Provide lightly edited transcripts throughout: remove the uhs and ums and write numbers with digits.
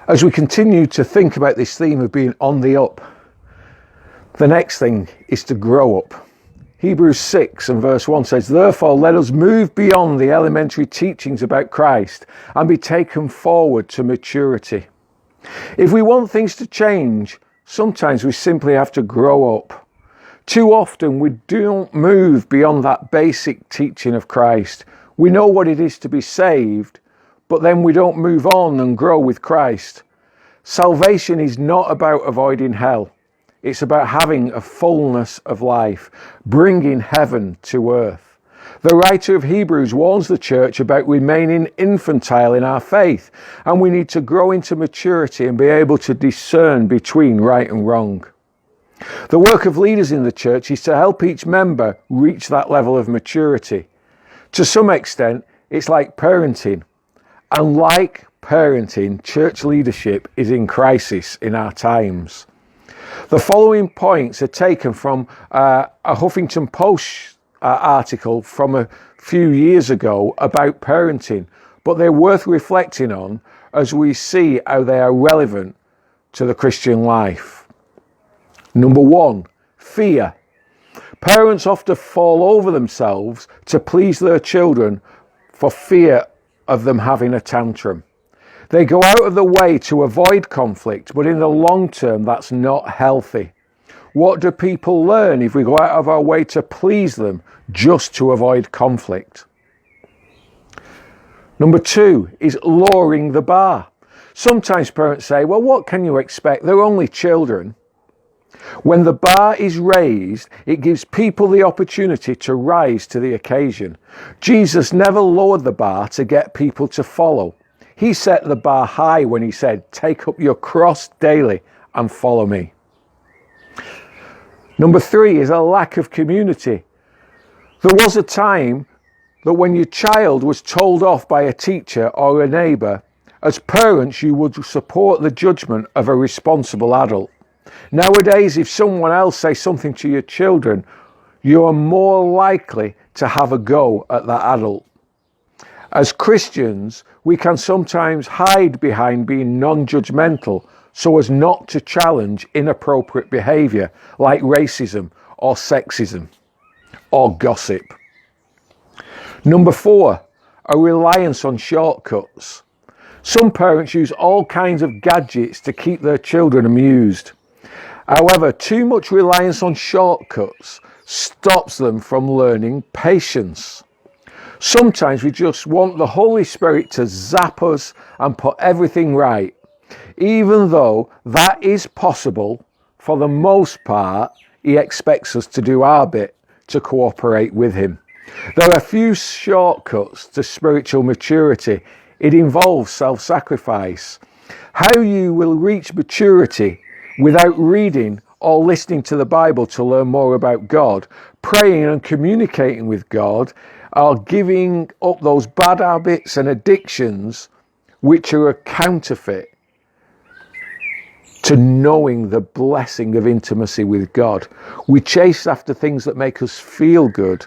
As we continue to think about this theme of being on the up, the next thing is to grow up. Hebrews 6 and verse 1 says, "Therefore let us move beyond the elementary teachings about Christ and be taken forward to maturity." If we want things to change, sometimes we simply have to grow up. Too often we don't move beyond that basic teaching of Christ. We know what it is to be saved, but then we don't move on and grow with Christ. Salvation is not about avoiding hell. It's about having a fullness of life, bringing heaven to earth. The writer of Hebrews warns the church about remaining infantile in our faith, and we need to grow into maturity and be able to discern between right and wrong. The work of leaders in the church is to help each member reach that level of maturity. To some extent, it's like parenting. And like parenting, church leadership is in crisis in our times. The following points are taken from a Huffington Post article from a few years ago about parenting, but they're worth reflecting on as we see how they are relevant to the Christian life. Number 1, fear. Parents often fall over themselves to please their children for fear of them having a tantrum. They go out of the way to avoid conflict, but in the long term, that's not healthy. What do people learn if we go out of our way to please them just to avoid conflict? Number 2 is lowering the bar. Sometimes parents say, well, what can you expect? They're only children. When the bar is raised, it gives people the opportunity to rise to the occasion. Jesus never lowered the bar to get people to follow. He set the bar high when he said, "Take up your cross daily and follow me." Number 3 is a lack of community. There was a time that when your child was told off by a teacher or a neighbour, as parents you would support the judgment of a responsible adult. Nowadays, if someone else says something to your children, you are more likely to have a go at that adult. As Christians, we can sometimes hide behind being non-judgmental so as not to challenge inappropriate behaviour like racism or sexism or gossip. Number 4, a reliance on shortcuts. Some parents use all kinds of gadgets to keep their children amused. However, too much reliance on shortcuts stops them from learning patience. Sometimes we just want the Holy Spirit to zap us and put everything right. Even though that is possible, for the most part, he expects us to do our bit to cooperate with him. There are few shortcuts to spiritual maturity. It involves self-sacrifice. How you will reach maturity without reading or listening to the Bible to learn more about God, praying and communicating with God, or giving up those bad habits and addictions which are a counterfeit to knowing the blessing of intimacy with God. We chase after things that make us feel good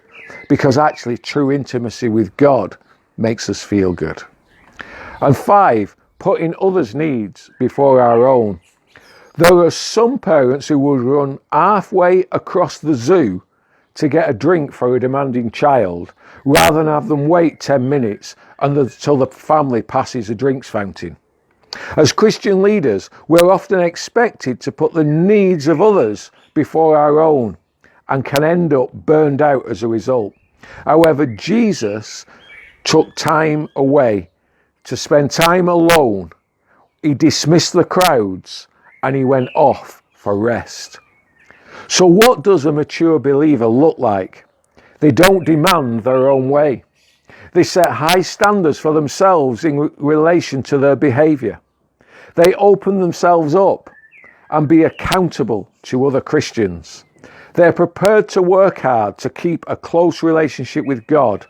because actually true intimacy with God makes us feel good. And 5, putting others' needs before our own. There are some parents who would run halfway across the zoo to get a drink for a demanding child rather than have them wait 10 minutes until the family passes a drinks fountain. As Christian leaders, we're often expected to put the needs of others before our own and can end up burned out as a result. However, Jesus took time away to spend time alone. He dismissed the crowds and he went off for rest. So what does a mature believer look like? They don't demand their own way. They set high standards for themselves in relation to their behaviour. They open themselves up and be accountable to other Christians. They're prepared to work hard to keep a close relationship with God,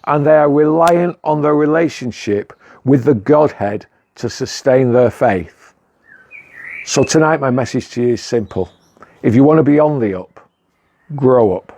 and they are reliant on their relationship with the Godhead to sustain their faith. So tonight my message to you is simple. If you want to be on the up, grow up.